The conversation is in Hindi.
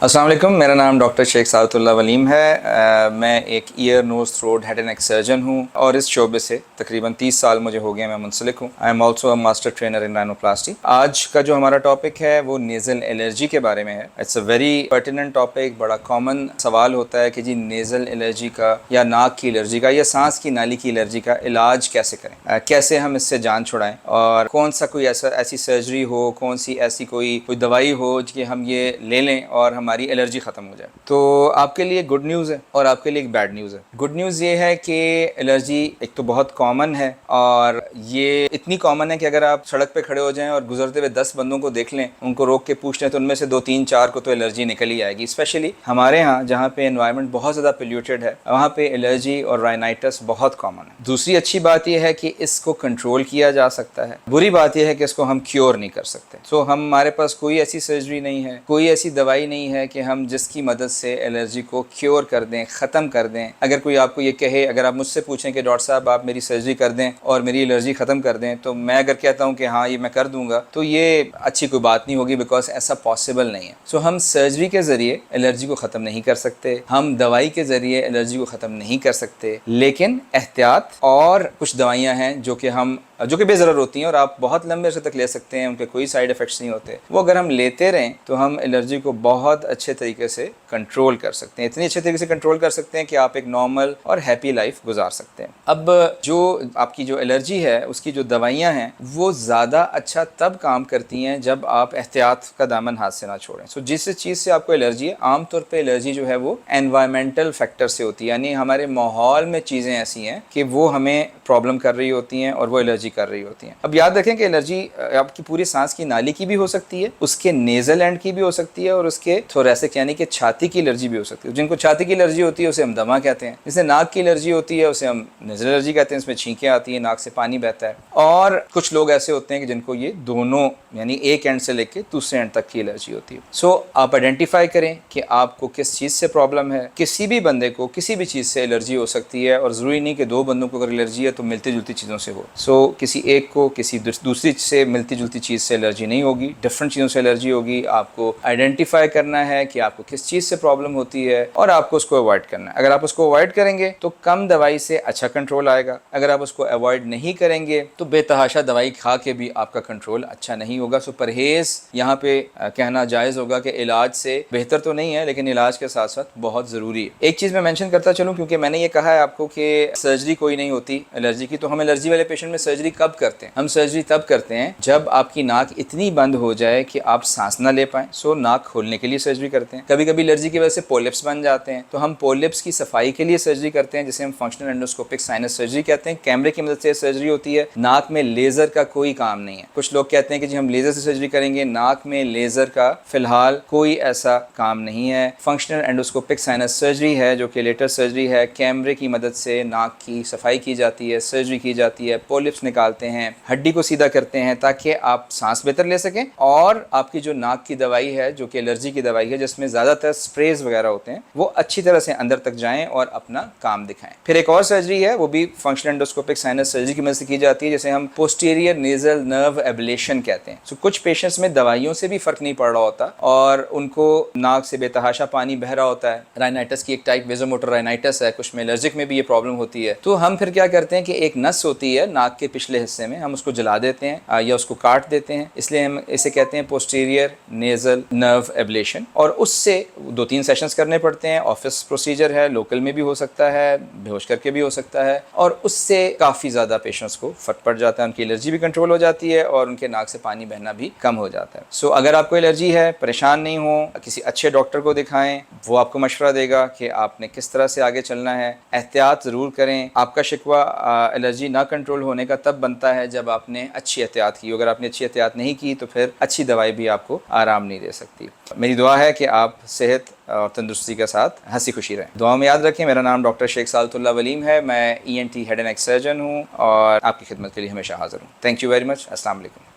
अस्सलाम वालेकुम, मेरा नाम डॉक्टर शेख सादतुल्लाह वलीम है। मैं एक ear nose throat head and neck surgeon हूँ और इस शोबे से तकरीबन 30 साल मुझे हो गए, मैं मुंसलिक हूँ। I am also a master trainer in rhinoplasty. आज का जो हमारा टॉपिक है वो नेज़ल एलर्जी के बारे में है। It's a very pertinent topic. बड़ा कॉमन सवाल होता है कि जी नेज़ल एलर्जी का या नाक की एलर्जी का या सांस की नाली की एलर्जी का इलाज कैसे करें, कैसे हम इससे जान छुड़ाएं और कौन सा कोई ऐसी सर्जरी हो, कौन सी ऐसी कोई दवाई हो कि हम ये ले लें और हमारी एलर्जी ख़त्म हो जाए। तो आपके लिए गुड न्यूज़ है और आपके लिए एक बैड न्यूज़ है। गुड न्यूज़ ये है कि एलर्जी एक तो बहुत कॉमन है और ये इतनी कॉमन है कि अगर आप सड़क पे खड़े हो जाएं और गुजरते हुए 10 बंदों को देख लें, उनको रोक के पूछ लें, तो उनमें से 2, 3, 4 को तो एलर्जी निकल ही आएगी। स्पेशली हमारे यहाँ जहाँ पे एनवायरनमेंट बहुत ज़्यादा पोल्यूटेड है, वहाँ पे एलर्जी और राइनाइटिस बहुत कॉमन है। दूसरी अच्छी बात यह है कि इसको कंट्रोल किया जा सकता है। बुरी बात यह है कि इसको हम क्योर नहीं कर सकते। सो हमारे पास कोई ऐसी सर्जरी नहीं है, कोई ऐसी दवाई नहीं है कि हम जिसकी मदद से एलर्जी को क्योर कर दें, ख़त्म कर दें। अगर कोई आपको ये कहे, अगर आप मुझसे पूछें कि डॉक्टर साहब आप मेरी सर्जरी कर दें और मेरी एलर्जी ख़त्म कर दें, तो मैं अगर कहता हूँ कि हाँ ये मैं कर दूंगा, तो ये अच्छी कोई बात नहीं होगी, बिकॉज ऐसा पॉसिबल नहीं है। सो हम सर्जरी के ज़रिए एलर्जी को ख़त्म नहीं कर सकते, हम दवाई के ज़रिए एलर्जी को ख़त्म नहीं कर सकते, लेकिन एहतियात और कुछ दवाइयाँ हैं जो कि बेज़रर होती हैं और आप बहुत लंबे अर्से तक ले सकते हैं, उनके कोई साइड इफ़ेक्ट्स नहीं होते। वो अगर हम लेते रहें तो हम एलर्जी को बहुत अच्छे तरीके से कंट्रोल कर सकते हैं। इतनी अच्छे तरीके से कंट्रोल कर सकते हैं कि आप एक नॉर्मल और हैप्पी लाइफ गुजार सकते हैं। अब जो आपकी जो एलर्जी है उसकी जो दवाइयाँ हैं वो ज़्यादा अच्छा तब काम करती हैं जब आप एहतियात का दामन हाथ से ना छोड़ें। सो जिस चीज़ से आपको एलर्जी है, आमतौर पर एलर्जी जो है वो एनवायरमेंटल फैक्टर से होती है, यानी हमारे माहौल में चीज़ें ऐसी हैं कि वो हमें प्रॉब्लम कर रही होती हैं और वो एलर्जी कर रही होती हैं। अब याद रखें कि एलर्जी आपकी पूरी सांस की नाली की भी हो सकती है, उसके नेज़ल एंड की भी हो सकती है और उसके थोरैसिक यानी कि छाती की एलर्जी भी हो सकती है। जिनको छाती की एलर्जी होती है उसे हम दमा कहते हैं। जिसे नाक की एलर्जी होती है उसे हम नेज़ल एलर्जी कहते हैं, इसमें छींकें आती हैं, नाक से पानी बहता है। और कुछ लोग ऐसे होते हैं कि जिनको ये दोनों यानी एक एंड से लेकर दूसरे एंड तक की एलर्जी होती है। सो आप आइडेंटिफाई करें कि आपको किस चीज़ से प्रॉब्लम है। किसी भी बंदे को किसी भी चीज़ से एलर्जी हो सकती है और ज़रूरी नहीं कि 2 बंदों को अगर एलर्जी है तो मिलती जुलती चीज़ों से हो। सो किसी एक को किसी दूसरी से मिलती जुलती चीज़ से एलर्जी नहीं होगी, डिफरेंट चीज़ों से एलर्जी होगी। आपको आइडेंटिफाई करना है कि आपको किस चीज़ से प्रॉब्लम होती है और आपको उसको अवॉइड करना है। अगर आप उसको अवॉइड करेंगे तो कम दवाई से अच्छा कंट्रोल आएगा। अगर आप उसको अवॉइड नहीं करेंगे तो बेतहाशा दवाई खा के भी आपका कंट्रोल अच्छा नहीं होगा। सो परहेज़ यहाँ पे कहना जायज़ होगा कि इलाज से बेहतर तो नहीं है, लेकिन इलाज के साथ साथ बहुत ज़रूरी है। एक चीज़ मैं मेंशन करता चलूँ, क्योंकि मैंने ये कहा है आपको कि सर्जरी कोई नहीं होती एलर्जी की, तो हम एलर्जी वाले पेशेंट में सर्जरी कब करते हैं? हम सर्जरी तब करते हैं जब आपकी नाक इतनी बंद हो जाए कि आप सांस ना ले पाएं। सो नाक खोलने के लिए सर्जरी करते हैं। कभी कभी एलर्जी की वजह से पोलिप्स बन जाते हैं, तो हम पोलिप्स की सफाई के लिए सर्जरी करते हैं, जिसे हम फंक्शनल एंडोस्कोपिक साइनस सर्जरी कहते हैं। कैमरे की मदद से सर्जरी होती है। नाक में लेजर का कोई काम नहीं है। कुछ लोग कहते हैं कि जी हम लेजर से सर्जरी करेंगे, नाक में लेजर का फिलहाल कोई ऐसा काम नहीं है। फंक्शनल एंडोस्कोपिक साइनस सर्जरी है जो कि लेटेस्ट सर्जरी है। कैमरे की मदद से नाक की सफाई की जाती है, सर्जरी की जाती है, पोलिप्स निकालते हैं, हड्डी को सीधा करते हैं ताकि आप सांस बेहतर ले सकें और आपकी जो नाक की दवाई है जो कि एलर्जी की दवाई है, जिसमें ज़्यादातर स्प्रेज वगैरह होते हैं, वो अच्छी तरह से अंदर तक जाएं और अपना काम दिखाएं। फिर एक और सर्जरी है, वो भी फंक्शनल एंडोस्कोपिक साइनस सर्जरी की मदद से की जाती है, जिसे हम पोस्टीरियर नेजल नर्व एब्लेशन कहते हैं। सो कुछ पेशेंट्स में दवाइयों से भी फ़र्क नहीं पड़ रहा होता और उनको नाक से बेतहाशा पानी बह रहा होता है। राइनाइटिस की एक टाइप वेजोमोटर राइनाइटिस है, कुछ में एलर्जिक में भी ये प्रॉब्लम होती है। तो हम फिर क्या करते हैं कि एक नस होती है नाक के पिछले हिस्से में, हम उसको जला देते हैं या उसको काट देते हैं, इसलिए हम इसे कहते हैं पोस्टीरियर नेजल नर्व एब्लेशन। और उससे 2-3 सेशंस करने पड़ते हैं। ऑफिस प्रोसीजर है, लोकल में भी हो सकता है, बेहोश करके भी हो सकता है, और उससे काफ़ी ज़्यादा पेशेंट्स को फ़र्क पड़ जाता है। उनकी एलर्जी भी कंट्रोल हो जाती है और उनके नाक से पानी बहना भी कम हो जाता है। सो अगर आपको एलर्जी है, परेशान नहीं हो, किसी अच्छे डॉक्टर को दिखाएं, वो आपको मशवरा देगा कि आपने किस तरह से आगे चलना है। एहतियात ज़रूर करें। आपका शिकवा एलर्जी ना कंट्रोल होने का तब बनता है जब आपने अच्छी एहतियात की। अगर आपने अच्छी एहतियात नहीं की तो फिर अच्छी दवाई भी आपको आराम नहीं दे सकती। मेरी दुआ है कि आप सेहत और तंदुरुस्ती के साथ हंसी खुशी रहें। दुआ में याद रखें, मेरा नाम डॉक्टर शेख सादतुल्लाह वलीम है। मैं ENT head and neck surgeon हूँ और आपकी खिदमत के लिए हमेशा हाजिर हूँ। Thank you very much. अस्सलाम वालेकुम।